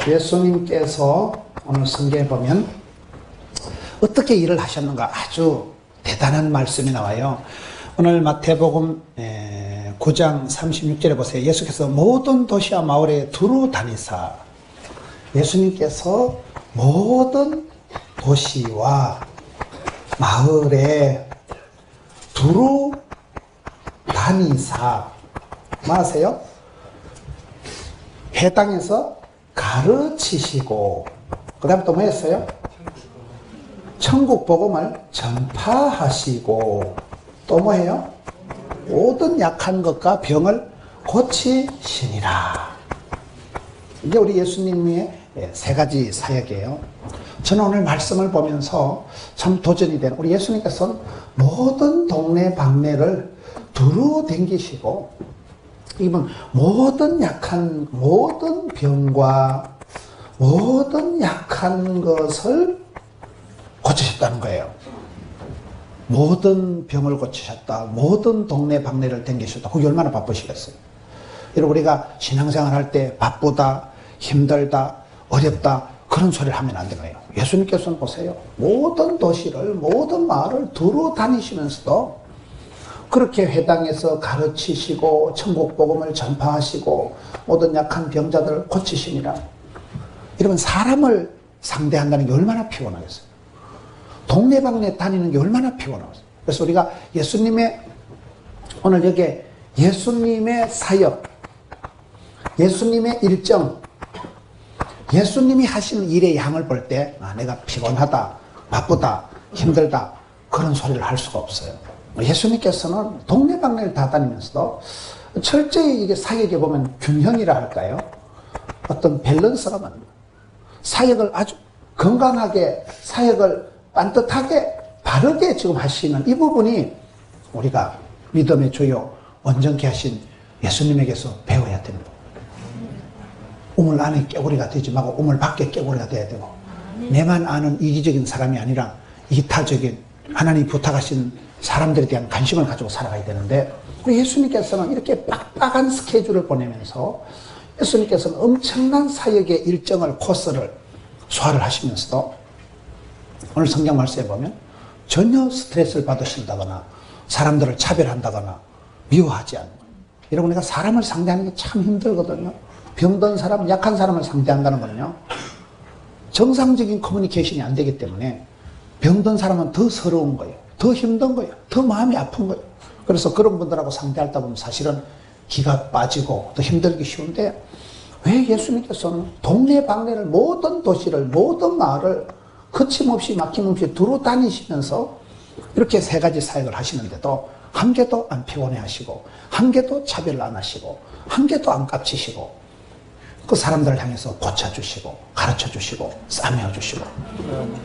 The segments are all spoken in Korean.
예수님께서 오늘 성경에 보면 어떻게 일을 하셨는가 아주 대단한 말씀이 나와요. 오늘 마태복음 9장 36절에 보세요. 예수께서 모든 도시와 마을에 두루 다니사, 예수님께서 모든 도시와 마을에 두루 다니사, 뭐 하세요? 회당에서 가르치시고, 그 다음 또 뭐 했어요? 천국 복음을 전파하시고, 또 뭐 해요? 모든 약한 것과 병을 고치시니라. 이게 우리 예수님의 세 가지 사역이에요. 저는 오늘 말씀을 보면서 참 도전이 되는, 우리 예수님께서는 모든 동네 방네를 두루 댕기시고, 이분 모든 약한, 모든 병과 모든 약한 것을 고치셨다는 거예요. 모든 병을 고치셨다. 모든 동네 방네를 댕기셨다. 그게 얼마나 바쁘시겠어요. 여러분, 우리가 신앙생활 할 때 바쁘다, 힘들다, 어렵다, 그런 소리를 하면 안 되는 거예요. 예수님께서는 보세요. 모든 도시를, 모든 마을을 두루 다니시면서도 그렇게 회당에서 가르치시고 천국 복음을 전파하시고 모든 약한 병자들을 고치시니라. 여러분, 사람을 상대한다는 게 얼마나 피곤하겠어요. 동네방네 다니는 게 얼마나 피곤하겠어요. 그래서 우리가 예수님의, 오늘 여기 예수님의 사역, 예수님의 일정, 예수님이 하시는 일의 양을 볼 때 내가 피곤하다, 바쁘다, 힘들다, 그런 소리를 할 수가 없어요. 예수님께서는 동네방네를 다 다니면서도 철저히 이게 사역에 보면 균형이라 할까요? 어떤 밸런스가 맞는 거예요. 사역을 아주 건강하게, 사역을 반듯하게, 바르게 지금 하시는 이 부분이 우리가 믿음의 주요 온전케 하신 예수님에게서 배워야 됩니다. 우물 안에 깨구리가 되지 말고 우물 밖에 깨구리가 돼야 되고, 내만 아는 이기적인 사람이 아니라 이타적인 하나님 부탁하신 사람들에 대한 관심을 가지고 살아가야 되는데, 우리 예수님께서는 이렇게 빡빡한 스케줄을 보내면서 예수님께서는 엄청난 사역의 일정을, 코스를 소화를 하시면서도 오늘 성경 말씀에 보면 전혀 스트레스를 받으신다거나 사람들을 차별한다거나 미워하지 않는 거예요. 여러분, 우리가 사람을 상대하는 게 참 힘들거든요. 병든 사람, 약한 사람을 상대한다는 거는요, 정상적인 커뮤니케이션이 안 되기 때문에 병든 사람은 더 서러운 거예요. 더 힘든 거예요. 더 마음이 아픈 거예요. 그래서 그런 분들하고 상대하다 보면 사실은 기가 빠지고 더 힘들기 쉬운데, 왜 예수님께서는 동네 방네를, 모든 도시를, 모든 마을을 거침없이 막힘없이 두루 다니시면서 이렇게 세 가지 사역을 하시는데도 한 개도 안 피곤해 하시고, 한 개도 차별을 안 하시고, 한 개도 안 깝치시고, 그 사람들을 향해서 고쳐주시고, 가르쳐주시고, 싸매어주시고,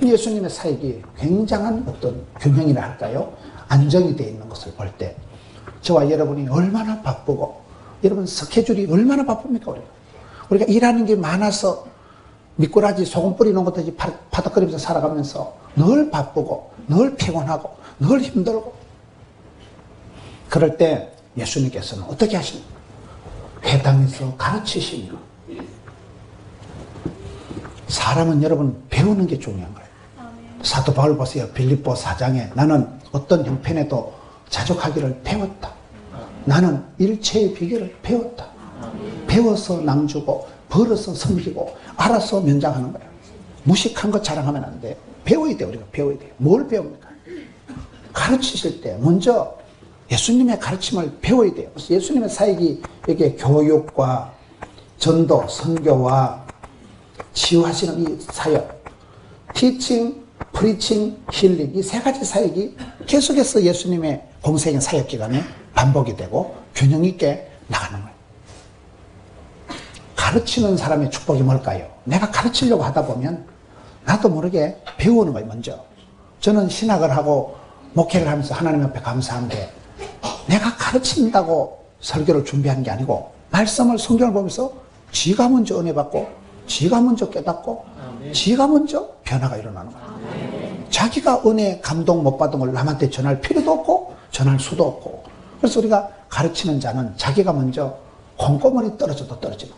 예수님의 사역이 굉장한 어떤 균형이라 할까요? 안정이 되어 있는 것을 볼 때 저와 여러분이 얼마나 바쁘고, 여러분 스케줄이 얼마나 바쁩니까? 우리가 일하는 게 많아서 미꾸라지 소금 뿌리는 것 같이 파닥거리면서 살아가면서 늘 바쁘고 늘 피곤하고 늘 힘들고, 그럴 때 예수님께서는 어떻게 하십니까? 회당에서 가르치시며, 사람은 여러분 배우는 게 중요한 거예요. 사도 바울 보세요. 빌립보 4장에 나는 어떤 형편에도 자족하기를 배웠다. 나는 일체의 비결을 배웠다. 배워서 낭주고, 벌어서 섬기고, 알아서 면장하는 거예요. 무식한 것 자랑하면 안 돼. 배워야 돼. 우리가 배워야 돼요. 뭘 배웁니까? 가르치실 때 먼저 예수님의 가르침을 배워야 돼요. 그래서 예수님의 사역이 이게 교육과 전도, 선교와 치유하시는 이 사역, 티칭, 프리칭, 힐링, 이 세 가지 사역이 계속해서 예수님의 공생의 사역 기간에 반복이 되고 균형 있게 나가는 거예요. 가르치는 사람의 축복이 뭘까요? 내가 가르치려고 하다 보면 나도 모르게 배우는 거예요. 먼저 저는 신학을 하고 목회를 하면서 하나님 앞에 감사한데, 내가 가르친다고 설교를 준비한 게 아니고 말씀을, 성경을 보면서 지가 먼저 은혜 받고, 지가 먼저 깨닫고, 지가 먼저 변화가 일어나는 거예요. 자기가 은혜, 감동 못 받은 걸 남한테 전할 필요도 없고 전할 수도 없고, 그래서 우리가 가르치는 자는 자기가 먼저 콩고물이 떨어져도 떨어지고,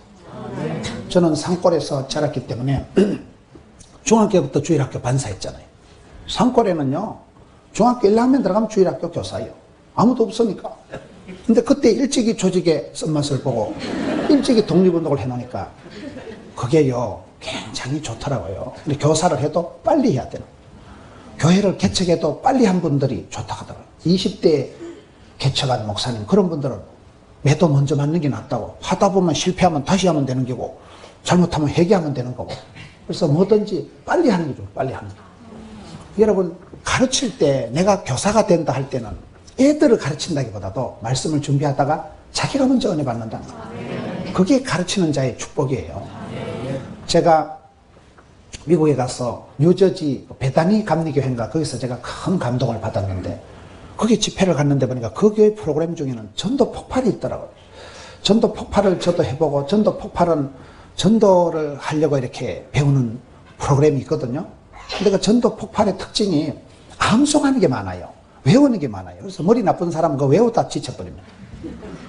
저는 산골에서 자랐기 때문에 중학교부터 주일학교 반사했잖아요. 산골에는요, 중학교 1학년 들어가면 주일학교 교사예요. 아무도 없으니까. 근데 그때 일찍이 조직의 쓴맛을 보고 일찍이 독립운동을 해놓으니까 그게요, 굉장히 좋더라고요. 근데 교사를 해도 빨리 해야 되는. 교회를 개척해도 빨리 한 분들이 좋다 하더라고요. 20대에 개척한 목사님, 그런 분들은 매도 먼저 맞는 게 낫다고. 하다 보면 실패하면 다시 하면 되는 거고, 잘못하면 회개하면 되는 거고. 그래서 뭐든지 빨리 하는 게 좋아요. 빨리 하는 게. 여러분, 가르칠 때 내가 교사가 된다 할 때는 애들을 가르친다기보다도 말씀을 준비하다가 자기가 먼저 은혜 받는다. 그게 가르치는 자의 축복이에요. 제가 미국에 가서 뉴저지 베다니 감리교회인가 거기서 제가 큰 감동을 받았는데, 거기 집회를 갔는데 보니까 그 교회 프로그램 중에는 전도 폭발이 있더라고요. 전도 폭발을 저도 해보고, 전도 폭발은 전도를 하려고 이렇게 배우는 프로그램이 있거든요. 근데 그 전도 폭발의 특징이 암송하는 게 많아요. 외우는 게 많아요. 그래서 머리 나쁜 사람은 그거 외우다 지쳐버립니다.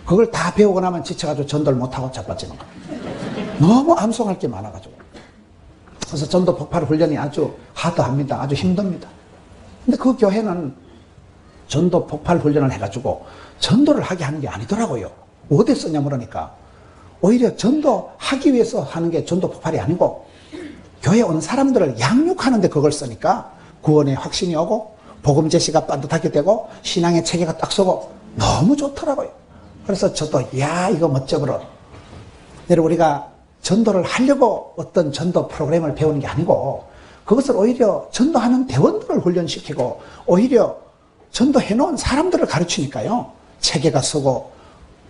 그걸 다 배우고 나면 지쳐가지고 전도를 못하고 자빠지는 거예요. 너무 암송할 게 많아가지고. 그래서 전도 폭발 훈련이 아주 하드합니다. 아주 힘듭니다. 근데 그 교회는 전도 폭발 훈련을 해가지고 전도를 하게 하는 게 아니더라고요. 어디에 쓰냐 물으니까 오히려 전도하기 위해서 하는 게 전도 폭발이 아니고, 교회에 온 사람들을 양육하는데 그걸 쓰니까 구원의 확신이 오고 복음 제시가 반듯하게 되고 신앙의 체계가 딱 서고 너무 좋더라고요. 그래서 저도 야, 이거 멋져버려. 여러분, 우리가 전도를 하려고 어떤 전도 프로그램을 배우는 게 아니고, 그것을 오히려 전도하는 대원들을 훈련시키고 오히려 전도해 놓은 사람들을 가르치니까요, 체계가 서고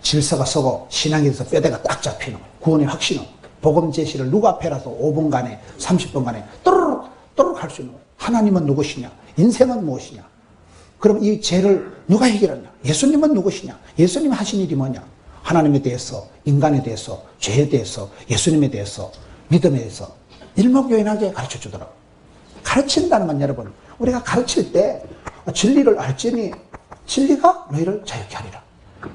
질서가 서고 신앙에서 뼈대가 딱 잡히는 거예요. 구원의 확신은. 복음 제시를 누구 앞에라도 5분간에 30분간에 또르륵 또르륵 할 수 있는 거예요. 하나님은 누구시냐? 인생은 무엇이냐? 그럼 이 죄를 누가 해결하냐? 예수님은 누구시냐? 예수님이 하신 일이 뭐냐? 하나님에 대해서, 인간에 대해서, 죄에 대해서, 예수님에 대해서, 믿음에 대해서 일목요연하게 가르쳐 주더라고요. 가르친다는 건 여러분, 우리가 가르칠 때 진리를 알지니 진리가 너희를 자유케 하리라.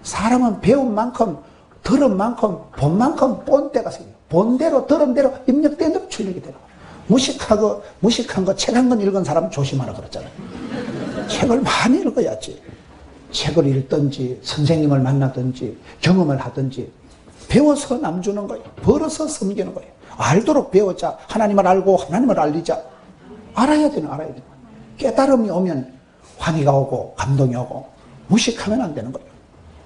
사람은 배운 만큼, 들은 만큼, 본 만큼 본때가 생겨요. 본대로, 들은 대로, 입력된 대로 출력이 되는 거예요. 무식한 거, 책 한 권 읽은 사람은 조심하라 그랬잖아요. 책을 많이 읽어야지. 책을 읽든지, 선생님을 만나든지, 경험을 하든지, 배워서 남 주는 거예요. 벌어서 섬기는 거예요. 알도록 배우자. 하나님을 알고 하나님을 알리자. 알아야 되는. 깨달음이 오면 환희가 오고 감동이 오고, 무식하면 안 되는 거예요.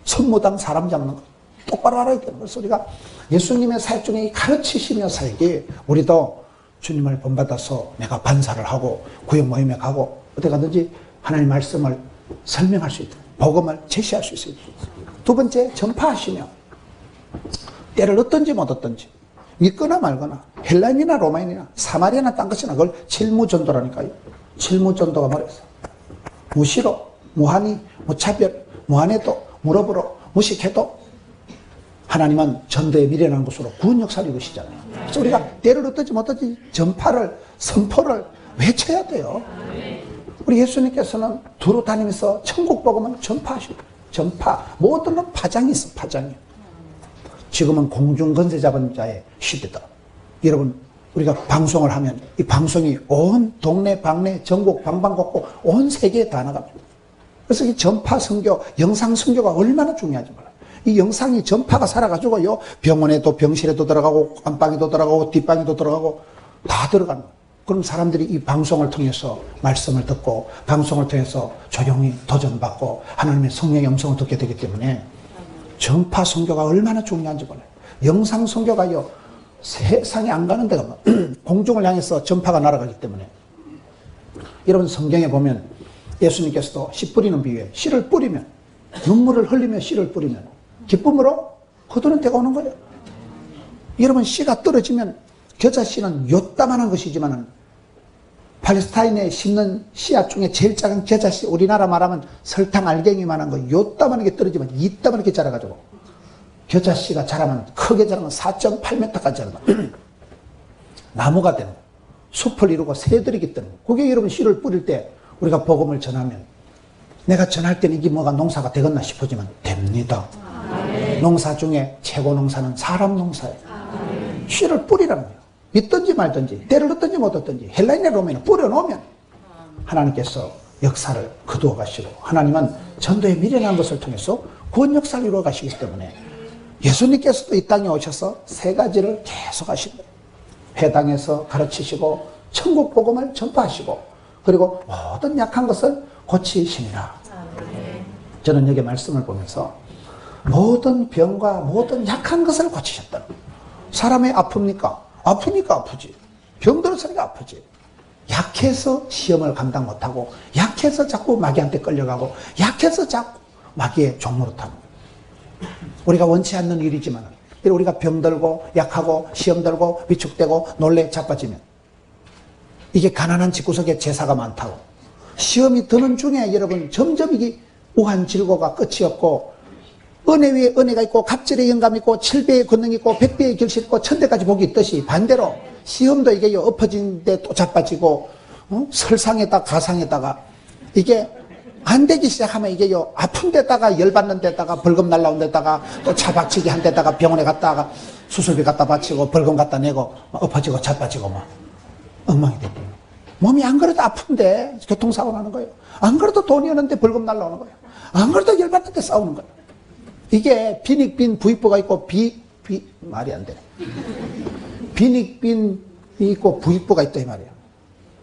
선무당 사람 잡는 거 똑바로 알아야 되는 거예요. 그래서 우리가 예수님의 사역 중에 가르치시며 살기, 우리도 주님을 본받아서 내가 반사를 하고 구역 모임에 가고 어디 가든지 하나님의 말씀을 설명할 수 있다. 복음을 제시할 수 있어요. 두 번째, 전파하시며 때를 얻든지 못 얻든지, 믿거나 말거나, 헬라인이나 로마인이나 사마리아나 딴 것이나 그걸 칠무전도라니까요. 칠무전도가 뭐랬어? 무시로, 무한히, 무차별, 무한해도, 무릎으로, 무식해도 하나님은 전도에 미련한 것으로 구원 역사를 이루시잖아요. 그래서 우리가 때를 얻든지 못 얻든지 전파를, 선포를 외쳐야 돼요. 우리 예수님께서는 두루 다니면서 천국 복음은 전파하시고, 전파, 모든 건 파장이 있어, 파장이. 지금은 공중건세 잡은 자의 시대다. 여러분, 우리가 방송을 하면 이 방송이 온 동네 방네 전국 방방곡곡 온 세계에 다 나갑니다. 그래서 이 전파 선교, 영상 선교가 얼마나 중요한지 몰라요. 이 영상이 전파가 살아가지고요, 병원에도 병실에도 들어가고 안방에도 들어가고 뒷방에도 들어가고 다 들어가는 거예요. 그럼 사람들이 이 방송을 통해서 말씀을 듣고 방송을 통해서 조용히 도전받고 하나님의 성령의 음성을 듣게 되기 때문에 전파 선교가 얼마나 중요한지 몰라요. 영상 선교가요, 세상에 안 가는 데가 공중을 향해서 전파가 날아가기 때문에. 여러분, 성경에 보면 예수님께서도 씨 뿌리는 비유에 씨를 뿌리면, 눈물을 흘리며 씨를 뿌리면 기쁨으로 거두는 때가 오는 거예요. 여러분, 씨가 떨어지면, 겨자씨는 요따만한 것이지만 팔레스타인에 심는 씨앗 중에 제일 작은 겨자씨, 우리나라 말하면 설탕 알갱이만한 거 요따만한 게 떨어지면 이따만하게 자라가지고, 겨자씨가 자라면, 크게 자라면 4.8m까지 자라면 나무가 되는 거예요. 숲을 이루고 새들이 깃드는 거예요. 그게 여러분, 씨를 뿌릴 때 우리가 복음을 전하면, 내가 전할 때는 이게 뭐가 농사가 되겠나 싶어지만 됩니다. 농사 중에 최고 농사는 사람 농사예요. 씨를 뿌리라는 거예요. 믿든지 말든지, 때를 넣든지 못 넣든지, 헬라인의 로맨을 뿌려놓으면 하나님께서 역사를 거두어 가시고, 하나님은 전도에 미련한 것을 통해서 구원 역사를 이루어 가시기 때문에 예수님께서도 이 땅에 오셔서 세 가지를 계속 하신 거예요. 회당에서 가르치시고, 천국 복음을 전파하시고, 그리고 모든 약한 것을 고치시니라. 저는 여기 말씀을 보면서 모든 병과 모든 약한 것을 고치셨다는 거예요. 사람이 아픕니까? 아프니까 아프지. 병들었으니까 아프지. 약해서 시험을 감당 못하고, 약해서 자꾸 마귀한테 끌려가고, 약해서 자꾸 마귀의 종로로 타고. 우리가 원치 않는 일이지만 우리가 병들고 약하고 시험 들고 위축되고 놀래 자빠지면, 이게 가난한 집구석에 제사가 많다고 시험이 드는 중에 여러분 점점 이게 우한 질고가 끝이 없고, 은혜 위에 은혜가 있고 갑절의 영감이 있고 7배의 권능이 있고 100배의 결실이 있고 1000대까지 복이 있듯이, 반대로 시험도 이게 엎어진 데 또 자빠지고, 설상에다 가상에다가 이게 안 되기 시작하면 이게 아픈 데다가 열받는 데다가 벌금 날라온 데다가 또 차박치기 한 데다가 병원에 갔다가 수술비 갖다 바치고 벌금 갖다 내고 엎어지고 자빠지고 막 엉망이 되고, 몸이 안 그래도 아픈데 교통사고 나는 거예요. 안 그래도 돈이 없는데 벌금 날라오는 거예요. 안 그래도 열받는데 싸우는 거예요. 이게 빈익빈 부익부가 있고 말이 안 되네. 빈익빈이 있고 부익부가 있다 이 말이에요.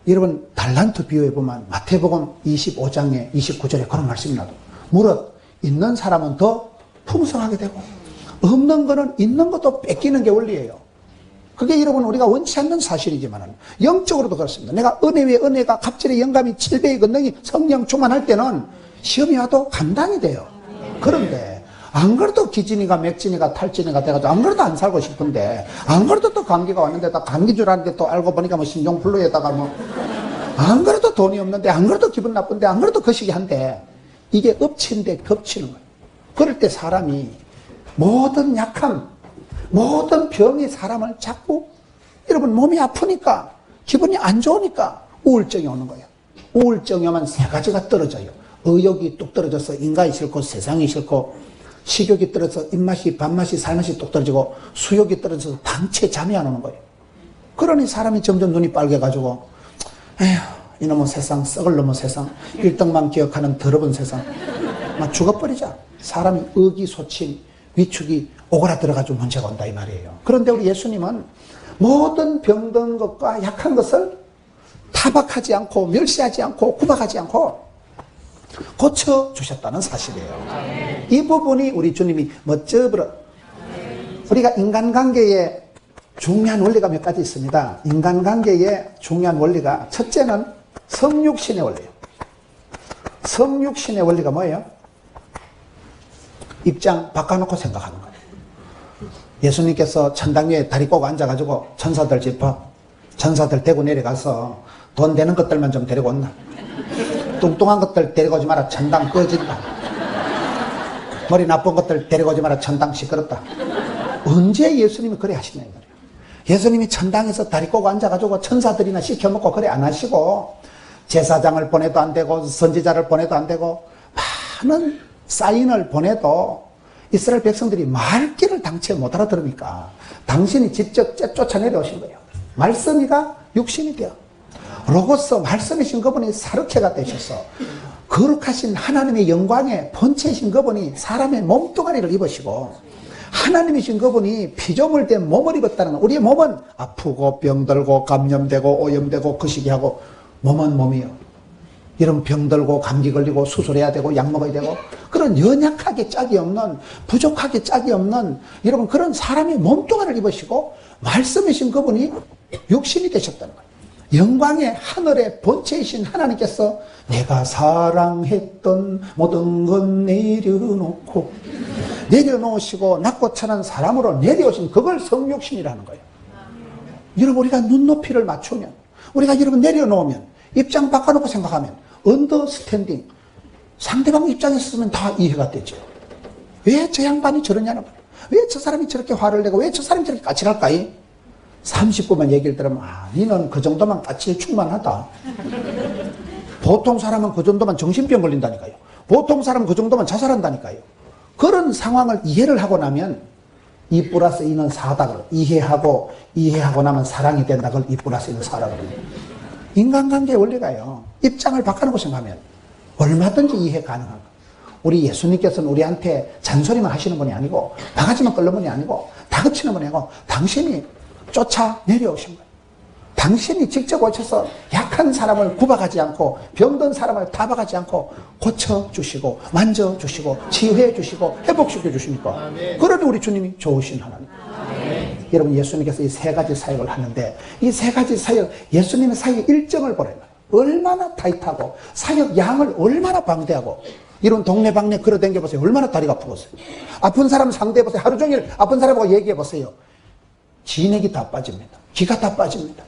여러분 달란트 비유에 보면 마태복음 25장에 29절에 그런 말씀이 나도, 무릇 있는 사람은 더 풍성하게 되고 없는 거는 있는 것도 뺏기는 게 원리예요. 그게 여러분 우리가 원치 않는 사실이지만 영적으로도 그렇습니다. 내가 은혜 위에 은혜가 갑절의 영감이 7배의 권능이 성령 충만할 때는 시험이 와도 감당이 돼요. 그런데 안 그래도 기진이가 맥진이가 탈진이가 돼가지고 안 그래도 안 살고 싶은데, 안 그래도 또 감기가 왔는데 다 감기 줄 알았는데 또 알고 보니까 뭐 신종플루에다가 뭐, 안 그래도 돈이 없는데, 안 그래도 기분 나쁜데, 안 그래도 거시기 한데, 이게 엎친데 겹치는 거예요. 그럴 때 사람이 모든 약함, 모든 병이 사람을 자꾸, 여러분 몸이 아프니까, 기분이 안 좋으니까 우울증이 오는 거예요. 우울증이 오면 세 가지가 떨어져요. 의욕이 뚝 떨어져서 인간이 싫고 세상이 싫고, 식욕이 떨어져서 입맛이 밥맛이 살맛이 뚝 떨어지고, 수욕이 떨어져서 당체 잠이 안 오는 거예요. 그러니 사람이 점점 눈이 빨개가지고, 에휴 이놈의 세상, 썩을 놈의 세상, 1등만 기억하는 더러운 세상, 막 죽어버리자. 사람이 의기소침, 위축이 오그라들어가지고 문제가 온다 이 말이에요. 그런데 우리 예수님은 모든 병든 것과 약한 것을 타박하지 않고 멸시하지 않고 구박하지 않고 고쳐주셨다는 사실이에요. 이 부분이 우리 주님이 멋져버려. 우리가 인간관계에 중요한 원리가 몇 가지 있습니다. 인간관계에 중요한 원리가, 첫째는 성육신의 원리예요. 성육신의 원리가 뭐예요? 입장 바꿔놓고 생각하는 거예요. 예수님께서 천당 위에 다리 꼬고 앉아가지고 천사들 짚어, 천사들 대고 내려가서 돈 되는 것들만 좀 데리고 온나, 뚱뚱한 것들 데리고 오지 마라, 천당 꺼진다, 머리 나쁜 것들 데리고 오지 마라, 천당 시끄럽다. 언제 예수님이 그래 하시냐 이 말이에요. 예수님이 천당에서 다리 꼬고 앉아가지고 천사들이나 시켜먹고 그래 안 하시고, 제사장을 보내도 안 되고 선지자를 보내도 안 되고 많은 사인을 보내도 이스라엘 백성들이 말귀를 당최 못 알아들으니까 당신이 직접 쫓아내려 오신 거예요. 말씀이가 육신이 되어 로고스 말씀이신 그분이 사르케가 되셔서 거룩하신 하나님의 영광의 본체이신 그분이 사람의 몸뚱아리를 입으시고, 하나님이신 그분이 피조물 된 몸을 입었다는 거. 우리의 몸은 아프고 병들고 감염되고 오염되고 거시기하고, 몸은 몸이요. 이런 병들고 감기 걸리고 수술해야 되고 약 먹어야 되고, 그런 연약하게 짝이 없는, 부족하게 짝이 없는 여러분 그런 사람의 몸뚱아리를 입으시고 말씀이신 그분이 육신이 되셨다는 거예요. 영광의 하늘의 본체이신 하나님께서 내가 사랑했던 모든 건 내려놓으시고 낮고 천한 사람으로 내려오신 그걸 성육신이라는 거예요. 여러분 우리가 눈높이를 맞추면, 우리가 여러분 내려놓으면, 입장 바꿔놓고 생각하면, 언더스탠딩, 상대방 입장에서 쓰면 다 이해가 되죠. 왜 저 양반이 저러냐는 거예요. 왜 저 사람이 저렇게 화를 내고 왜 저 사람이 저렇게 까칠할까? 30분만 얘기를 들으면, 아, 니는 그 정도만 까칠 충만하다. 보통 사람은 그 정도만 정신병 걸린다니까요. 보통 사람은 그 정도만 자살한다니까요. 그런 상황을 이해를 하고 나면 2 플러스 2는 4다 그러. 이해하고 나면 사랑이 된다. 그걸 2 플러스 2는 4다 그러. 인간관계의 원리가요. 입장을 바꿔놓고 생각하면 얼마든지 이해 가능한 거. 우리 예수님께서는 우리한테 잔소리만 하시는 분이 아니고 바가지만 끓는 분이 아니고 다그치는 분이 아니고 당신이 쫓아 내려오신 거예요. 당신이 직접 오셔서 약한 사람을 구박하지 않고 병든 사람을 타박하지 않고 고쳐주시고 만져주시고 치유해주시고 회복시켜주시니까 그러니 우리 주님이 좋으신 하나님. 여러분 예수님께서 이 세 가지 사역을 하는데 이 세 가지 사역 예수님의 사역 일정을 보라는 거예요. 얼마나 타이트하고 사역 양을 얼마나 방대하고 이런 동네방네 걸어다녀보세요. 얼마나 다리가 아프겠어요. 아픈 사람 상대해보세요. 하루 종일 아픈 사람하고 얘기해보세요. 진액이 다 빠집니다. 기가 다 빠집니다.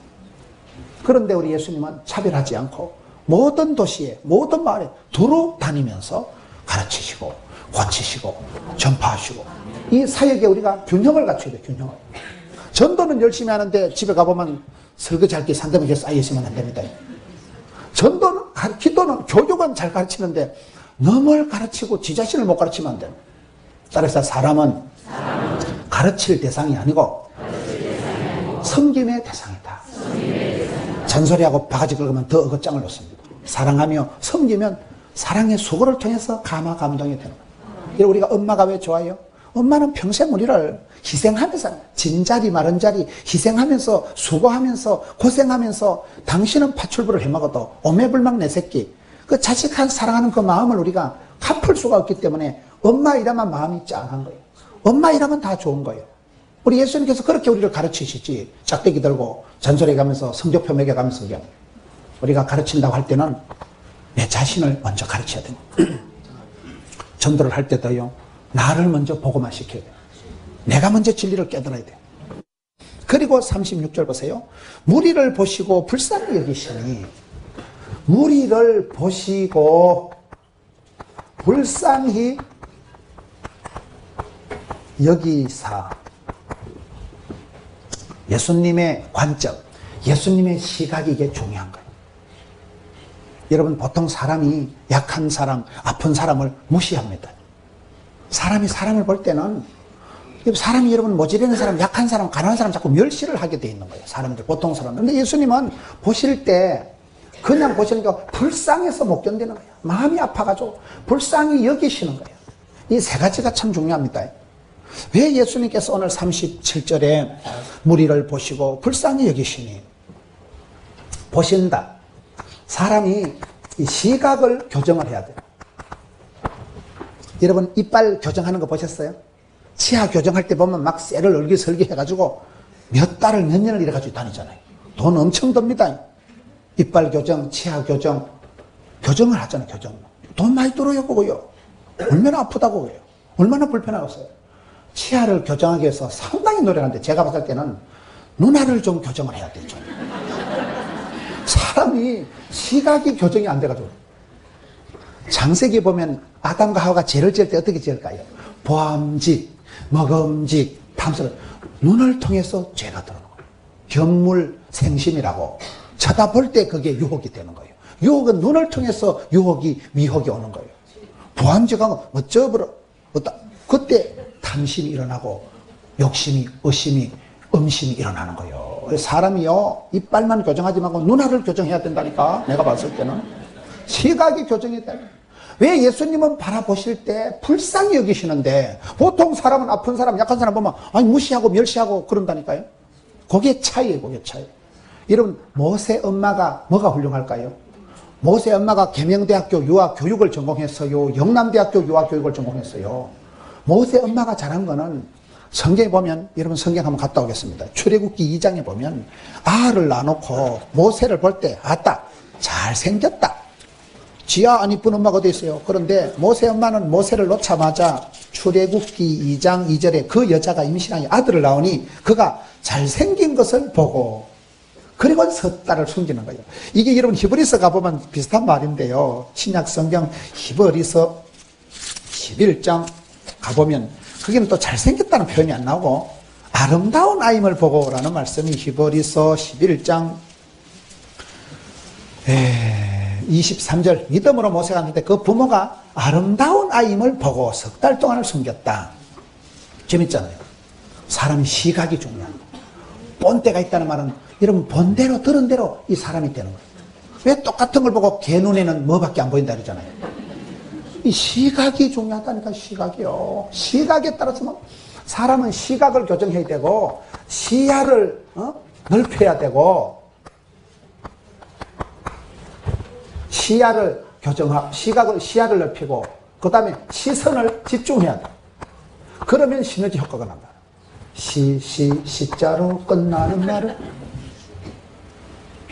그런데 우리 예수님은 차별하지 않고 모든 도시에 모든 마을에 두루 다니면서 가르치시고 고치시고 전파하시고 이 사역에 우리가 균형을 갖춰야 돼요. 균형을. 전도는 열심히 하는데 집에 가보면 설거지 할게 산더미에 쌓여있으면 안 됩니다. 전도는 기도는 교육은 잘 가르치는데 너무 가르치고 지 자신을 못 가르치면 안 돼요. 따라서 사람은 가르칠 대상이 아니고 섬김의 대상이다. 잔소리하고 바가지 긁으면 더 어긋장을 놓습니다. 사랑하며 섬기면 사랑의 수고를 통해서 감화 감동이 되는 거예요. 우리가 엄마가 왜 좋아요? 엄마는 평생 우리를 희생하면서 진자리 마른자리 희생하면서 수고하면서 고생하면서 당신은 파출부를 해먹어도 오매불망 내 새끼 그 자식한 사랑하는 그 마음을 우리가 갚을 수가 없기 때문에 엄마 이라면 마음이 짠한 거예요. 엄마 이라면 다 좋은 거예요. 우리 예수님께서 그렇게 우리를 가르치시지 짝대기 들고 잔소리 가면서 성적표 매겨가면서 우리가 가르친다고 할 때는 내 자신을 먼저 가르쳐야 됩니다. 전도를 할 때도요 나를 먼저 보고만 시켜야 돼요. 내가 먼저 진리를 깨달아야 돼요. 그리고 36절 보세요. 무리를 보시고 불쌍히 여기시니 무리를 보시고 불쌍히 여기사 예수님의 관점, 예수님의 시각이 이게 중요한 거예요. 여러분 보통 사람이 약한 사람, 아픈 사람을 무시합니다. 사람이 사람을 볼 때는 사람이 여러분 모질이는 사람, 약한 사람, 가난한 사람 자꾸 멸시를 하게 돼 있는 거예요. 사람들, 보통 사람. 근데 예수님은 보실 때 그냥 보시니까 불쌍해서 못 견디는 거예요. 마음이 아파가지고 불쌍히 여기시는 거예요. 이 세 가지가 참 중요합니다. 왜 예수님께서 오늘 37절에 무리를 보시고 불쌍히 여기시니? 보신다. 사람이 이 시각을 교정을 해야 돼요. 여러분 이빨 교정하는 거 보셨어요? 치아 교정할 때 보면 막 쇠를 얼기설기 해가지고 몇 달을 몇 년을 이래가지고 다니잖아요. 돈 엄청 듭니다. 이빨 교정, 치아 교정, 교정을 하잖아요. 교정. 돈 많이 들어요 그거요. 얼마나 아프다고 그래요. 얼마나 불편하겠어요. 치아를 교정하기 위해서 상당히 노력하는데 제가 봤을 때는 눈알을 좀 교정을 해야 되죠. 사람이 시각이 교정이 안 돼가지고 창세기 보면 아담과 하와가 죄를 지을 때 어떻게 지을까요? 보암직, 먹음직, 탐스러 눈을 통해서 죄가 들어오는 거예요. 견물 생심이라고 쳐다볼 때 그게 유혹이 되는 거예요. 유혹은 눈을 통해서 유혹이 미혹이 오는 거예요. 보암직하면 어쩌버려 그때 탐심이 일어나고 욕심이 의심이 음심이 일어나는 거예요. 사람이요 이빨만 교정하지 말고 눈알을 교정해야 된다니까. 내가 봤을 때는 시각이 교정이 돼요. 왜 예수님은 바라보실 때 불쌍히 여기시는데 보통 사람은 아픈 사람 약한 사람 보면 아니 무시하고 멸시하고 그런다니까요. 그게 차이예요. 그게 차이. 여러분 모세 엄마가 뭐가 훌륭할까요? 모세 엄마가 계명대학교 유아교육을 전공했어요. 영남대학교 유아교육을 전공했어요. 모세 엄마가 잘한 거는 성경에 보면 여러분 성경 한번 갔다 오겠습니다. 출애굽기 2장에 보면 아를 놔놓고 모세를 볼 때 아따 잘생겼다. 지아 안 이쁜 엄마가 어디 있어요. 그런데 모세 엄마는 모세를 놓자마자 출애굽기 2장 2절에 그 여자가 임신하니 아들을 낳으니 그가 잘생긴 것을 보고 그리고 석 달을 숨기는 거예요. 이게 여러분 히브리서 가보면 비슷한 말인데요. 신약 성경 히브리서 11장 가보면 거기는 또 잘생겼다는 표현이 안 나오고 아름다운 아임을 보고 라는 말씀이 히브리서 11장 23절 믿음으로 모세가 왔는데 그 부모가 아름다운 아임을 보고 석 달 동안을 숨겼다. 재밌잖아요. 사람이 시각이 중요한 거예요. 본때가 있다는 말은 여러분 본대로 들은 대로 이 사람이 되는 거예요. 왜 똑같은 걸 보고 개 눈에는 뭐밖에 안 보인다 그러잖아요. 이 시각이 중요하다니까. 시각이요. 시각에 따라서 사람은 시각을 교정해야 되고 시야를 넓혀야 되고 시야를 교정하고 시야를 넓히고 그 다음에 시선을 집중해야 돼. 그러면 시너지 효과가 난다. 시자로 끝나는 말은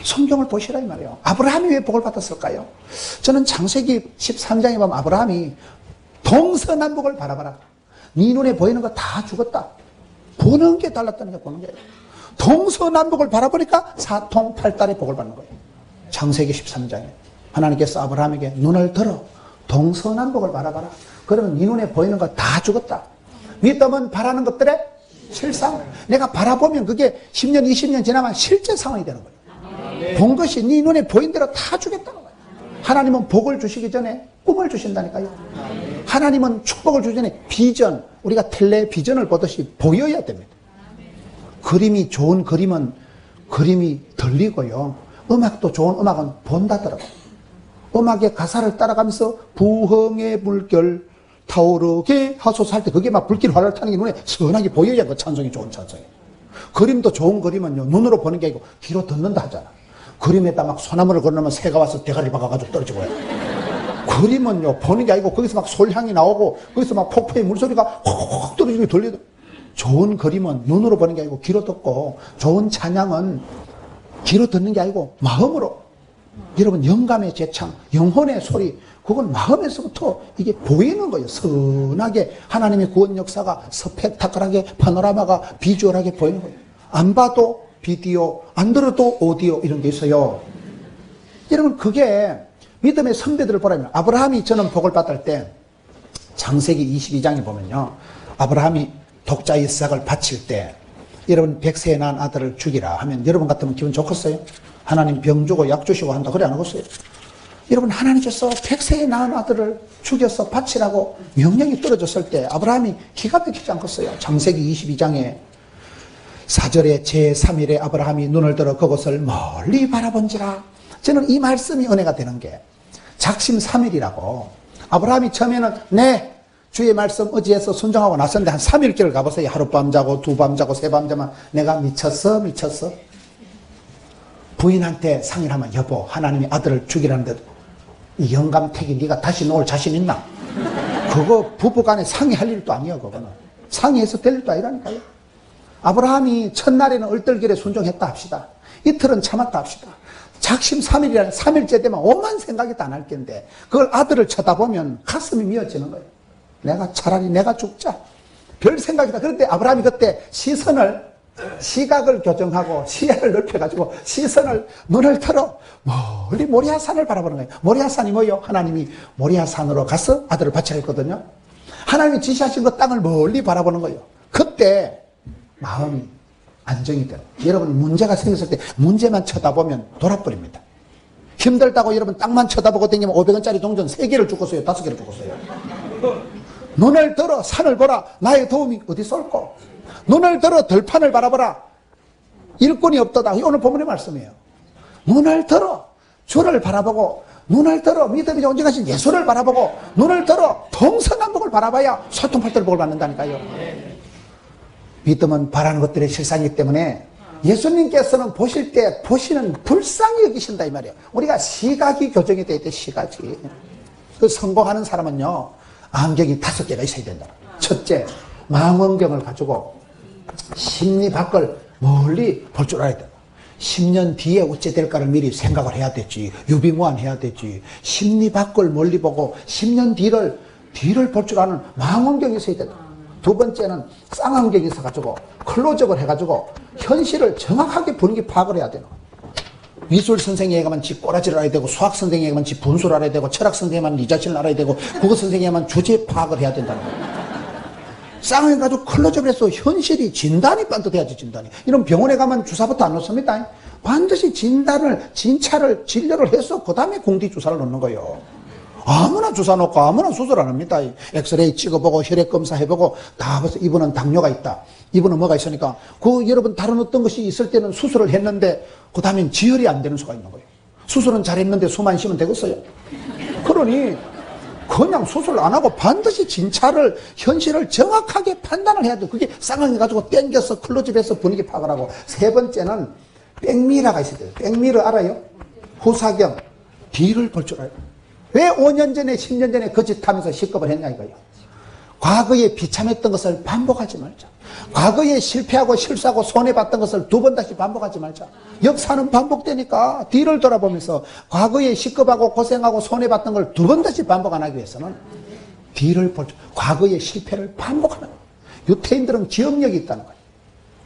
성경을 보시라 이 말이에요. 아브라함이 왜 복을 받았을까요? 저는 창세기 13장에 보면 아브라함이 동서남북을 바라봐라. 네 눈에 보이는 거 다 죽었다. 보는 게 달랐다니까. 보는 게 동서남북을 바라보니까 사통팔달의 복을 받는 거예요. 창세기 13장에 하나님께서 아브라함에게 눈을 들어 동서남북을 바라봐라. 그러면 네 눈에 보이는 거 다 죽었다. 믿음은 바라는 것들의 실상. 내가 바라보면 그게 10년 20년 지나면 실제 상황이 되는 거예요. 본 것이 네 눈에 보인 대로 다 주겠다는 거예요. 하나님은 복을 주시기 전에 꿈을 주신다니까요. 하나님은 축복을 주기 전에 비전, 우리가 텔레비전을 보듯이 보여야 됩니다. 그림이 좋은 그림은 그림이 들리고요. 음악도 좋은 음악은 본다더라고요. 음악의 가사를 따라가면서 부흥의 물결 타오르게 하소서 할 때 그게 막 불길 활활 타는 게 눈에 선하게 보여야 그 찬송이 좋은 찬송이에요. 그림도 좋은 그림은요, 눈으로 보는 게 아니고 귀로 듣는다 하잖아. 그림에다 막 소나무를 걸어놓으면 새가 와서 대가리 박아가지고 떨어지고 해요. 그림은요, 보는 게 아니고 거기서 막 솔향이 나오고 거기서 막 폭포의 물소리가 확 떨어지게 들리도. 좋은 그림은 눈으로 보는 게 아니고 귀로 듣고, 좋은 찬양은 귀로 듣는 게 아니고 마음으로. 여러분, 영감의 재창, 영혼의 소리, 그건 마음에서부터 이게 보이는 거예요. 선하게 하나님의 구원 역사가 스펙타클하게 파노라마가 비주얼하게 보이는 거예요. 안 봐도 비디오, 안 들어도 오디오 이런 게 있어요. 여러분, 그게 믿음의 선배들을 보라면, 아브라함이 저는 복을 받을 때 창세기 22장에 보면요, 아브라함이 독자 이삭을 바칠 때 여러분 100세에 낳은 아들을 죽이라 하면 여러분 같으면 기분 좋겠어요? 하나님 병 주고 약 주시고 한다 그래 안 하겠어요? 여러분, 하나님께서 100세에 낳은 아들을 죽여서 바치라고 명령이 떨어졌을 때 아브라함이 기가 막히지 않겠어요? 창세기 22장에 4절에 제3일에 아브라함이 눈을 들어 그것을 멀리 바라본지라. 저는 이 말씀이 은혜가 되는 게 작심 3일이라고. 아브라함이 처음에는 네 주의 말씀 의지해서 순종하고 나섰는데 한 3일길을 가보세요. 하룻밤 자고 두밤 자고 세밤 자면 내가 미쳤어. 부인한테 상의하면 여보 하나님이 아들을 죽이라는데 이 영감택이 네가 다시 놓을 자신 있나? 그거 부부간에 상의할 일도 아니에요. 그거는 상의해서 될 일도 아니라니까요. 아브라함이 첫날에는 얼떨결에 순종했다 합시다. 이틀은 참았다 합시다. 작심 3일이라는 3일째 되면 오만 생각이 다 날 텐데 그걸 아들을 쳐다보면 가슴이 미어지는 거예요. 차라리 내가 죽자. 별 생각이다. 그런데 아브라함이 그때 시각을 교정하고 시야를 넓혀가지고 눈을 틀어 멀리 모리아산을 바라보는 거예요. 모리아산이 뭐예요? 하나님이 모리아산으로 가서 아들을 바치라 했거든요. 하나님이 지시하신 그 땅을 멀리 바라보는 거예요. 그때 마음이 안정이 돼요. 여러분, 문제가 생겼을 때 문제만 쳐다보면 돌아버립니다. 힘들다고 여러분 땅만 쳐다보고 다니면 500원짜리 동전 3개를 주고서요, 5개를 주고서요. 눈을 들어 산을 보라. 나의 도움이 어디서 올꼬? 눈을 들어 들판을 바라보라. 일꾼이 없도다. 오늘 본문의 말씀이에요. 눈을 들어 주를 바라보고, 눈을 들어 믿음이 온전하신 예수를 바라보고, 눈을 들어 동서남북을 바라봐야 소통팔달 복을 받는다니까요. 믿음은 바라는 것들의 실상이기 때문에 예수님께서는 보실 때 보시는 불쌍히 여기신다 이 말이에요. 우리가 시각이 교정이 돼야 돼. 시각이. 그 성공하는 사람은요, 안경이 5개가 있어야 된다. 첫째, 망원경을 가지고 심리 밖을 멀리 볼 줄 알아야 된다. 10년 뒤에 어찌 될까를 미리 생각을 해야 되지. 유비무환 해야 되지. 심리 밖을 멀리 보고 10년 뒤를 볼 줄 아는 망원경이 있어야 된다. 두 번째는 쌍안경이 있어가지고 클로즈업을 해가지고 현실을 정확하게 분위기 파악을 해야 되는 거예요. 미술 선생님에게만 지 꼬라지를 알아야 되고, 수학 선생님에게만 지 분수를 알아야 되고, 철학 선생님에게만 네 자신을 알아야 되고, 국어 선생님에게만 주제 파악을 해야 된다는 거예요. 쌍을 가지고 클로즈업을 해서 현실이 진단이 반듯해야지. 진단이. 이런 병원에 가면 주사부터 안 놓습니다. 반드시 진찰을 진료를 해서 그 다음에 공디 주사를 놓는 거예요. 아무나 주사 놓고 아무나 수술 안 합니다. 엑스레이 찍어보고 혈액 검사 해보고 다 벌써 이분은 당뇨가 있다, 이분은 뭐가 있으니까 여러분 다른 어떤 것이 있을 때는 수술을 했는데 그 다음엔 지혈이 안 되는 수가 있는 거예요. 수술은 잘했는데 숨만 쉬면 되겠어요. 그러니 그냥 수술 안 하고 반드시 진찰을 현실을 정확하게 판단을 해야 돼. 그게 쌍황해가지고 땡겨서 클로즈업해서 분위기 파악을 하고. 세 번째는 백미러가 있어야 돼요. 백미러 알아요? 후사경 뒤를 볼 줄 알아요. 왜 5년 전에 10년 전에 거짓하면서 식겁을 했냐 이거예요. 과거에 비참했던 것을 반복하지 말자. 과거에 실패하고 실수하고 손해봤던 것을 두 번 다시 반복하지 말자. 역사는 반복되니까 뒤를 돌아보면서 과거에 식겁하고 고생하고 손해봤던 걸 두 번 다시 반복 안 하기 위해서는 뒤를 볼 줄, 과거의 실패를 반복하는 거예요. 유태인들은 기억력이 있다는 거예요.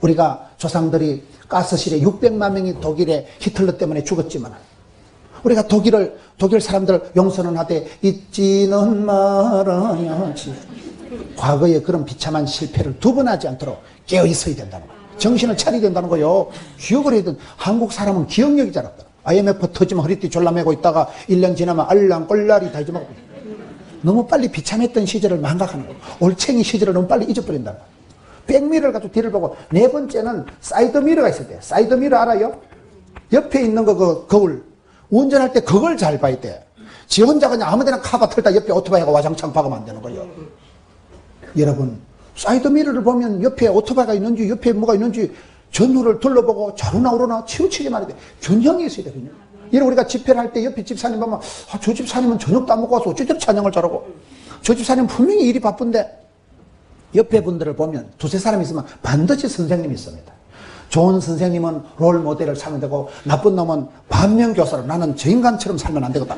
우리가 조상들이 가스실에 600만 명이 독일의 히틀러 때문에 죽었지만 우리가 독일 사람들 용서는 하되 잊지는 말아야지. 과거의 그런 비참한 실패를 두 번 하지 않도록 깨어 있어야 된다는 거예요. 정신을 차려야 된다는 거예요. 기억을 해야 된다. 한국 사람은 기억력이 잘 없다. IMF 터지면 허리띠 졸라매고 있다가 1년 지나면 알랑꼴라리 다 잊어먹고 너무 빨리 비참했던 시절을 망각하는 거예요. 올챙이 시절을 너무 빨리 잊어버린다는 거예요. 백미러를 가지고 뒤를 보고. 네 번째는 사이드미러가 있어야 돼요. 사이드미러 알아요? 옆에 있는 거 거울. 운전할 때 그걸 잘 봐야 돼. 지 혼자 그냥 아무데나 카바 틀다 옆에 오토바이가 와장창 박으면 안 되는 거예요. 여러분, 사이드미러를 보면 옆에 오토바이가 있는지 옆에 뭐가 있는지 전후를 둘러보고 좌로나 우로나 치우치게 말해야 돼. 균형이 있어야 돼. 균형. 이런 우리가 집회를 할 때 옆에 집사님 보면 저 집사님은 저녁도 안 먹고 와서 어찌 저렇게 찬양을 잘하고, 저 집사님은 분명히 일이 바쁜데. 옆에 분들을 보면 두세 사람이 있으면 반드시 선생님이 있습니다. 좋은 선생님은 롤 모델을 살면 되고 나쁜 놈은 반면교사로 나는 저 인간처럼 살면 안 되겠다.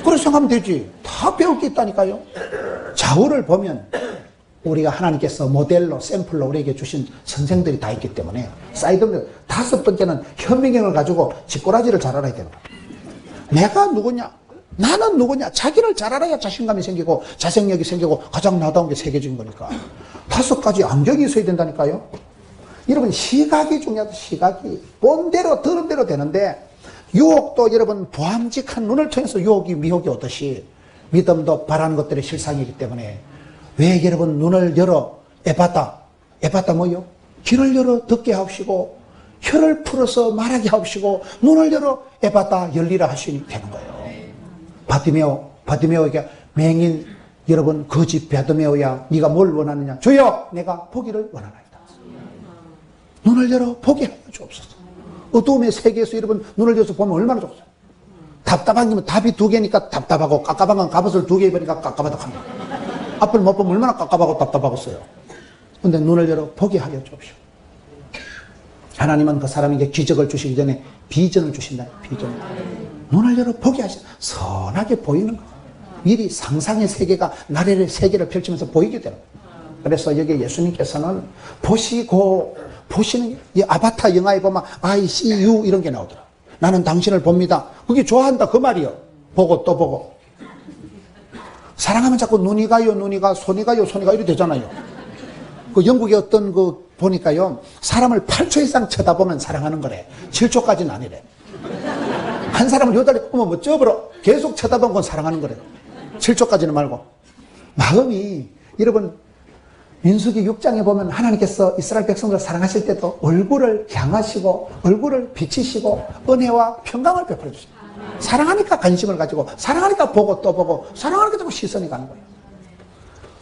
그렇게 생각하면 되지. 다 배울 게 있다니까요. 좌우를 보면 우리가 하나님께서 모델로 샘플로 우리에게 주신 선생들이 다 있기 때문에 사이드미러. 다섯 번째는 현미경을 가지고 쥐꼬라지를 잘 알아야 되는 거야. 내가 누구냐? 나는 누구냐? 자기를 잘 알아야 자신감이 생기고 자생력이 생기고 가장 나다운 게 세계적인 거니까. 다섯 가지 안경이 있어야 된다니까요. 여러분, 시각이 중요하다. 시각이 본 대로 들은 대로 되는데, 유혹도 여러분 보암직한 눈을 통해서 유혹이 미혹이 오듯이 믿음도 바라는 것들의 실상이기 때문에 왜 여러분 눈을 열어 에바다 뭐요? 귀를 열어 듣게 하옵시고 혀를 풀어서 말하게 하옵시고 눈을 열어 에바다 열리라 하시니 되는 거예요. 바디메오에게 맹인 여러분 거짓 바디메오야 네가 뭘 원하느냐? 주여 내가 보기를 원하나이다. 눈을 열어 보게 하여 주옵소서. 어두움의 세계에서 여러분 눈을 열어서 보면 얼마나 좋겠어요. 답답한 거면 답이 두 개니까 답답하고 깝깝한 건 갑옷을 두 개 입으니까 깝깝하다. 앞을 못 보면 얼마나 깝깝하고 답답하겠어요. 근데 눈을 열어 보게 하여 주옵시오. 하나님은 그 사람에게 기적을 주시기 전에 비전을 주신다. 비전. 눈을 열어 보게 하시다. 선하게 보이는 거예요. 미리 상상의 세계가 나래의 세계를 펼치면서 보이게 되는 거예요. 그래서 여기 예수님께서는 보시는 이 아바타 영화에 보면 I see you 이런 게 나오더라. 나는 당신을 봅니다. 그게 좋아한다 그 말이요. 보고 또 보고. 사랑하면 자꾸 눈이 가요, 손이 가요, 이렇게 되잖아요. 그 영국의 어떤 보니까요, 사람을 8초 이상 쳐다보면 사랑하는 거래. 7초까지는 아니래. 한 사람을 요달리, 뭐 쪄버려. 계속 쳐다보면 그건 사랑하는 거래. 7초까지는 말고. 마음이, 여러분, 민수기 6장에 보면 하나님께서 이스라엘 백성들을 사랑하실 때도 얼굴을 향하시고, 얼굴을 비치시고, 은혜와 평강을 베풀어 주세요. 사랑하니까 관심을 가지고, 사랑하니까 보고 또 보고, 사랑하니까 자꾸 시선이 가는 거예요.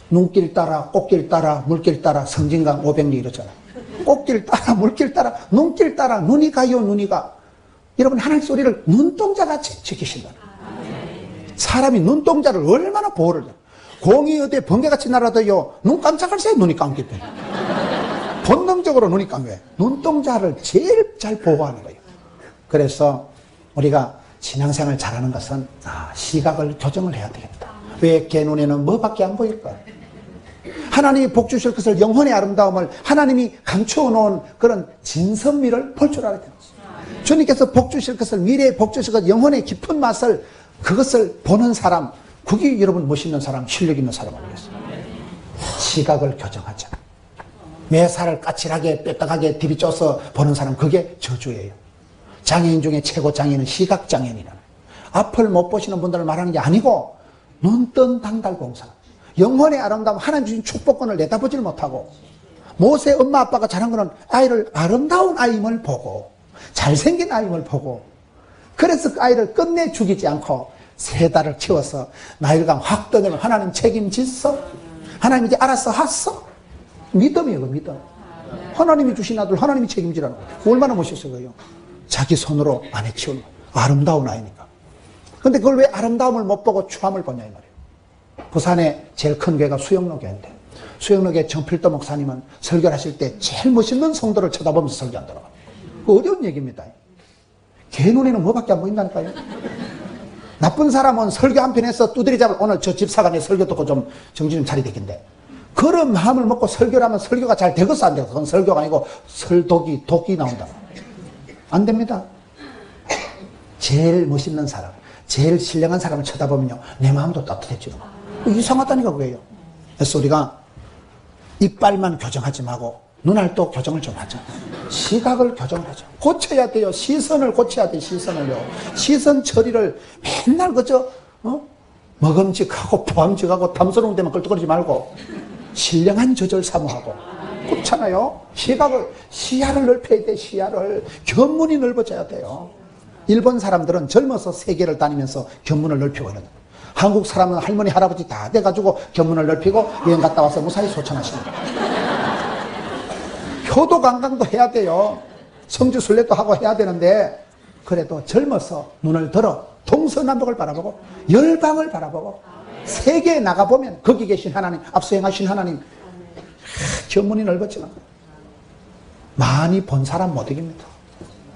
눈길 따라, 꽃길 따라, 물길 따라, 성진강 500리 이러잖아요. 꽃길 따라, 물길 따라, 눈길 따라, 눈이 가요, 눈이 가. 여러분, 하나님 소리를 눈동자같이 지키신다. 사람이 눈동자를 얼마나 보호를 해요. 공이 어디 번개같이 날아도요, 눈 깜짝할 새 눈이 감기 때문에. 본능적으로 눈이 감겨요. 눈동자를 제일 잘 보호하는 거예요. 그래서 우리가 신앙생활 잘하는 것은 시각을 교정을 해야 되겠다. 왜 걔 눈에는 뭐밖에 안 보일까? 하나님이 복 주실 것을 영혼의 아름다움을 하나님이 감추어 놓은 그런 진선미를 볼 줄 알아야 되는 거죠. 주님께서 복 주실 것을 미래에 복 주실 것 영혼의 깊은 맛을 그것을 보는 사람, 그게 여러분 멋있는 사람, 실력 있는 사람 아니겠어요? 시각을 교정하자. 매사를 까칠하게 뼈떡하게 디비쪄서 보는 사람, 그게 저주예요. 장애인 중에 최고 장애인은 시각장애인이라는, 앞을 못 보시는 분들을 말하는 게 아니고 눈뜬 당달공사, 영혼의 아름다움, 하나님 주신 축복권을 내다보질 못하고 모세 엄마 아빠가 잘한 거는 아이를 아름다운 아이임을 보고 잘생긴 아이임을 보고 그래서 그 아이를 끝내 죽이지 않고 3달을 키워서 나일강 확 떠내면 하나님 책임졌어? 하나님 이제 알아서 하소? 믿음이에요, 그 믿음. 하나님이 주신 아들 하나님이 책임지라는 거예요. 얼마나 멋있어요. 자기 손으로 아내 키우는 거예요. 아름다운 아이니까. 근데 그걸 왜 아름다움을 못 보고 추함을 보냐 이 말이에요. 부산에 제일 큰 교회가 수영로교회인데 수영로교회 정필도 목사님은 설교를 하실 때 제일 멋있는 성도를 쳐다보면서 설교한다고. 그 어려운 얘기입니다. 개 눈에는 뭐밖에 안 보인다니까요. 나쁜 사람은 설교 한 편 해서 두드리 잡을 오늘 저 집사가 내 설교 듣고 좀 정신 좀 차리게 되겠는데 그런 마음을 먹고 설교를 하면 설교가 잘 되겠어 안 되겠어? 그건 설교가 아니고 독이 나온다. 안 됩니다. 제일 멋있는 사람, 제일 신령한 사람을 쳐다보면요 내 마음도 따뜻해지고 이상하다니까 그게요. 그래서 우리가 이빨만 교정하지 말고 눈알도 교정을 좀 하자. 시각을 교정을 하자. 고쳐야 돼요. 시선을 고쳐야 돼. 시선을요. 시선 처리를 맨날 그저 먹음직하고 포함직하고 탐스러운 데만 끌떡거리지 말고 신령한 저절 사모하고 그렇잖아요. 시야를 넓혀야 돼. 시야를 견문이 넓어져야 돼요. 일본 사람들은 젊어서 세계를 다니면서 견문을 넓히고 있는 한국 사람은 할머니 할아버지 다 돼가지고 견문을 넓히고 여행 갔다 와서 무사히 소천하십니다. 효도 관광도 해야 돼요. 성주 순례도 하고 해야 되는데 그래도 젊어서 눈을 들어 동서남북을 바라보고 열방을 바라보고 세계에 나가보면 거기 계신 하나님, 앞서 행하신 하나님 견문이 넓었지만 많이 본 사람 못 이깁니다.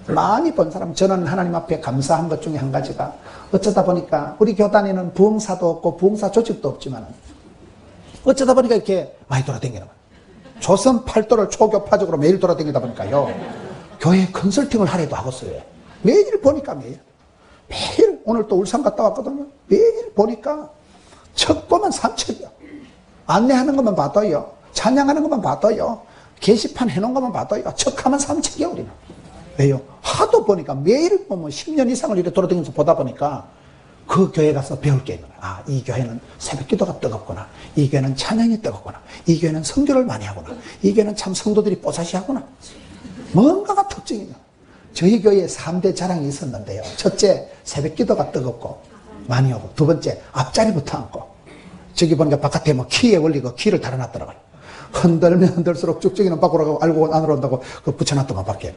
많이 본 사람. 저는 하나님 앞에 감사한 것 중에 한 가지가 어쩌다 보니까 우리 교단에는 부흥사도 없고 부흥사 조직도 없지만 어쩌다 보니까 이렇게 많이 돌아다니는 거예요. 조선 팔도를 초교파적으로 매일 돌아다니다 보니까요 교회 컨설팅을 하려도 하겠어요. 매일 보니까 매일 오늘 또 울산 갔다 왔거든요. 매일 보니까 척 보면 산책이요. 안내하는 것만 봐도요, 찬양하는 것만 봐도요, 게시판 해놓은 것만 봐도요 척하면 산책이요. 우리는 왜요? 하도 보니까 매일 보면 10년 이상을 이렇게 돌아다니면서 보다 보니까 그 교회 가서 배울 게 있는 거예요. 아, 이 교회는 새벽 기도가 뜨겁구나. 이 교회는 찬양이 뜨겁구나. 이 교회는 선교를 많이 하구나. 이 교회는 참 성도들이 뽀사시 하구나. 뭔가가 특징이에요. 저희 교회에 3대 자랑이 있었는데요. 첫째, 새벽 기도가 뜨겁고 많이 오고. 두 번째, 앞자리부터 앉고. 저기 보니까 바깥에 뭐 키에 올리고 키를 달아놨더라고요. 흔들면 흔들수록 쭉쭉이는 밖으로 가고 알고 안으로 온다고 그 붙여놨더만 밖에.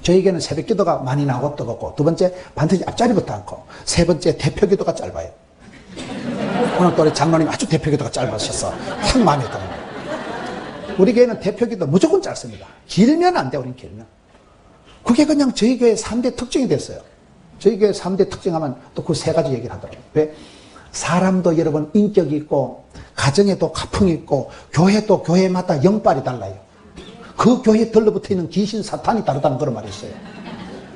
저에게는 새벽 기도가 많이 나오고 뜨겁고, 두 번째 반드시 앞자리부터 앉고, 세 번째 대표 기도가 짧아요. 오늘 또 우리 장로님 아주 대표 기도가 짧으셔서 참 마음에 드는 거예요. 우리 교회는 대표 기도 무조건 짧습니다. 길면 안 돼. 우린 길면. 그게 그냥 저희 교회 3대 특징이 됐어요. 저희 교회 3대 특징하면 또 그 3가지 얘기를 하더라고요. 왜? 사람도 여러분 인격이 있고 가정에도 가풍이 있고 교회도 교회마다 영빨이 달라요. 그 교회에 들러붙어 있는 귀신 사탄이 다르다는 그런 말이 있어요.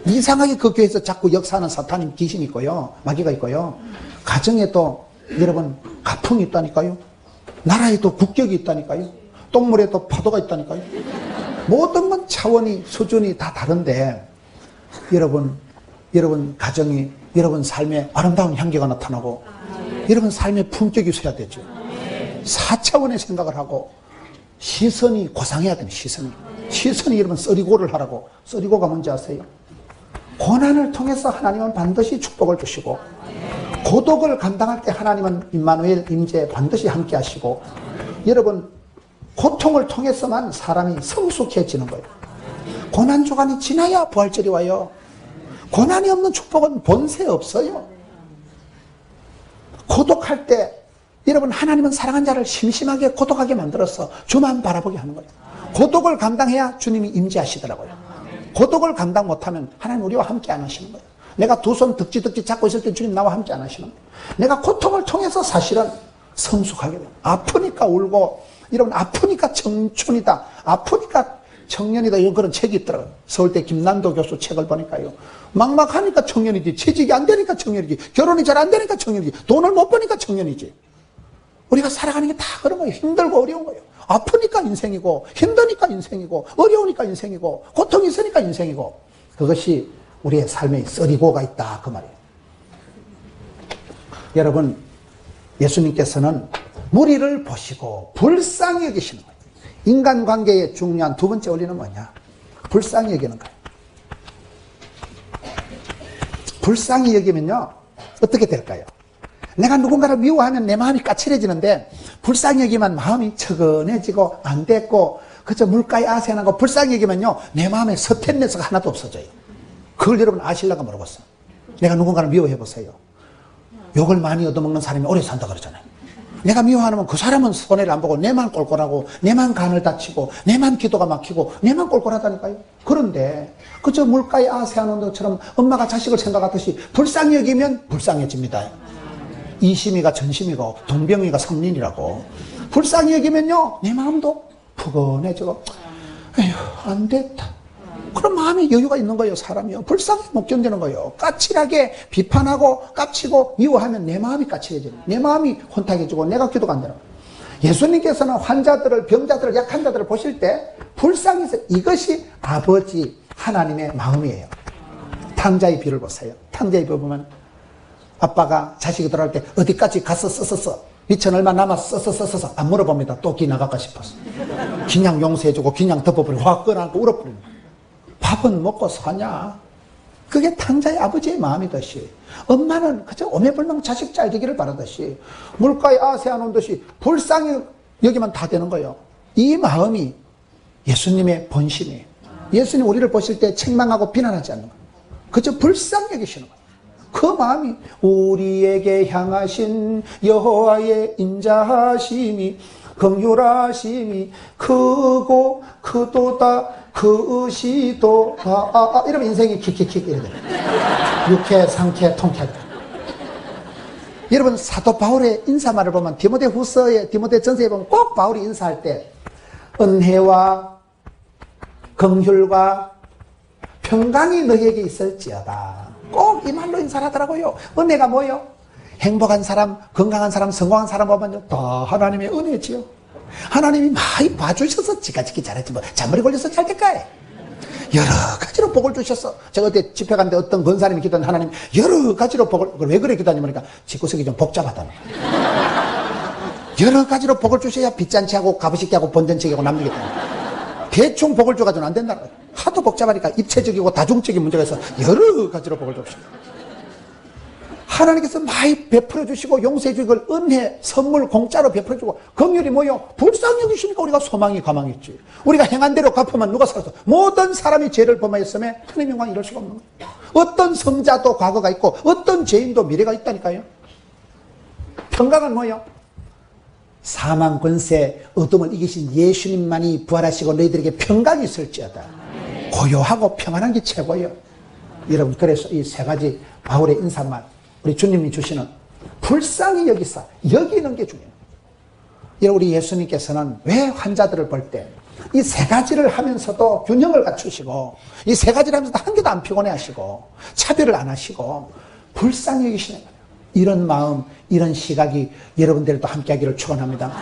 이상하게 그 교회에서 자꾸 역사하는 사탄이 귀신이 있고요, 마귀가 있고요. 가정에도 여러분 가풍이 있다니까요. 나라에도 국격이 있다니까요. 똥물에도 파도가 있다니까요. 모든 건 차원이 수준이 다 다른데 여러분 가정이 여러분 삶에 아름다운 향기가 나타나고 여러분 삶의 품격이 서야 되죠. 4차원의 생각을 하고 시선이 고상해야 됩니다. 시선이 여러분 썰이고를 하라고. 썰이고가 뭔지 아세요? 고난을 통해서 하나님은 반드시 축복을 주시고 고독을 감당할 때 하나님은 임마누엘 임재 반드시 함께 하시고 여러분 고통을 통해서만 사람이 성숙해지는 거예요. 고난주간이 지나야 부활절이 와요. 고난이 없는 축복은 본세 없어요. 고독할 때 여러분 하나님은 사랑한 자를 심심하게 고독하게 만들어서 주만 바라보게 하는 거예요. 고독을 감당해야 주님이 임재하시더라고요. 고독을 감당 못하면 하나님 우리와 함께 안 하시는 거예요. 내가 두 손 득지득지 잡고 있을 때 주님 나와 함께 안 하시는 거예요. 내가 고통을 통해서 사실은 성숙하게 돼요. 아프니까 울고 여러분 아프니까 청춘이다, 아프니까 청년이다, 이런 그런 책이 있더라고요. 서울대 김난도 교수 책을 보니까요, 막막하니까 청년이지, 취직이 안 되니까 청년이지, 결혼이 잘 안 되니까 청년이지, 돈을 못 버니까 청년이지. 우리가 살아가는 게 다 그런 거예요. 힘들고 어려운 거예요. 아프니까 인생이고, 힘드니까 인생이고, 어려우니까 인생이고, 고통이 있으니까 인생이고, 그것이 우리의 삶에 썰이고가 있다, 그 말이에요. 여러분, 예수님께서는 무리를 보시고 불쌍히 여기시는 거예요. 인간관계에 중요한 두 번째 원리는 뭐냐? 불쌍히 여기는 거예요. 불쌍히 여기면요, 어떻게 될까요? 내가 누군가를 미워하면 내 마음이 까칠해지는데, 불쌍히 여기면 마음이 처근해지고 안 됐고, 그저 물가에 아세안하고 불쌍히 여기면요, 내 마음에 서텟내서가 하나도 없어져요. 그걸 여러분 아실라가 모르겠어요. 내가 누군가를 미워해보세요. 욕을 많이 얻어먹는 사람이 오래 산다 그러잖아요. 내가 미워하면 그 사람은 손해를 안 보고 내만 꼴꼴하고 내만 간을 다치고 내만 기도가 막히고 내만 꼴꼴하다니까요. 그런데 그저 물가에 아세하는 것처럼 엄마가 자식을 생각하듯이 불쌍히 여기면 불쌍해집니다. 이심이가 전심이고 동병이가 삼린이라고. 불쌍히 여기면요, 내 마음도 푸근해지고 에휴 안 됐다. 그런 마음의 여유가 있는 거예요. 사람이요. 불쌍히 못 견디는 거예요. 까칠하게 비판하고 깝치고 미워하면 내 마음이 까칠해져요. 내 마음이 혼탁해지고 내가 기도가 안 되는 거예요. 예수님께서는 환자들을, 병자들을, 약한 자들을 보실 때 불쌍해서, 이것이 아버지 하나님의 마음이에요. 탕자의 비를 보세요. 탕자의 비 보면 아빠가 자식이 돌아올 때 어디까지 갔어 썼었어, 미천 얼마 남았어 썼었어 안 물어봅니다. 또 기 나갈까 싶어서 그냥 용서해주고 그냥 덮어버리고 확 끌어안고 울어버립니다. 밥은 먹고 사냐? 그게 탕자의 아버지의 마음이듯이, 엄마는 그저 오매불망 자식 잘 되기를 바라듯이, 물가에 아세안 듯이 불쌍히 여기만 다 되는 거예요. 이 마음이 예수님의 본심이에요. 예수님 우리를 보실 때 책망하고 비난하지 않는 거예요. 그저 불쌍히 여기시는 거예요. 그 마음이 우리에게 향하신 여호와의 인자하심이 긍휼하심이 크고 크도다 그시도다. 이러면 인생이 킥킥킥 이래 돼요. 육회, 상쾌, 통쾌. 여러분 사도 바울의 인사말을 보면 디모데 후서에, 디모데 전서에 보면 꼭 바울이 인사할 때 은혜와 긍휼과 평강이 너희에게 있을지어다. 꼭 이 말로 인사를 하더라고요. 은혜가 뭐예요? 행복한 사람, 건강한 사람, 성공한 사람 보면요, 다 하나님의 은혜지요. 하나님이 많이 봐주셔서 지가지기 잘했지, 뭐 잔머리 걸려서 잘 될까요? 여러 가지로 복을 주셨어. 제가 어때 집회 갔는데 어떤 권사님이 기도하는, 하나님 여러 가지로 복을, 왜 그래 기도하냐면, 그러니까 집구석이 좀 복잡하다는 거예요. 여러 가지로 복을 주셔야 빚잔치하고 가부식기하고 본전치기하고 남기겠다. 대충 복을 줘가지고는 안 된다는 거예요. 하도 복잡하니까 입체적이고 다중적인 문제가 있어 여러 가지로 복을 줍시다. 하나님께서 많이 베풀어 주시고 용서해 주시고 은혜, 선물 공짜로 베풀어 주고, 긍휼이 뭐요? 불쌍히 여기시니까 우리가 소망이 가망했지. 우리가 행한 대로 갚으면 누가 살았어? 모든 사람이 죄를 범하였음에 하나님의 영광이 이럴 수가 없는 거예요. 어떤 성자도 과거가 있고 어떤 죄인도 미래가 있다니까요. 평강은 뭐요? 사망 권세 어둠을 이기신 예수님만이 부활하시고 너희들에게 평강이 있을지어다. 고요하고 평안한 게 최고예요. 여러분, 그래서 이 세 가지 바울의 인사말, 우리 주님이 주시는 불쌍히 여기사, 여기는 게 중요해요. 우리 예수님께서는 왜 환자들을 볼 때 이 세 가지를 하면서도 균형을 갖추시고, 이 세 가지를 하면서도 한 개도 안 피곤해 하시고, 차별을 안 하시고, 불쌍히 여기시는 거예요. 이런 마음, 이런 시각이 여러분들도 함께 하기를 축원합니다.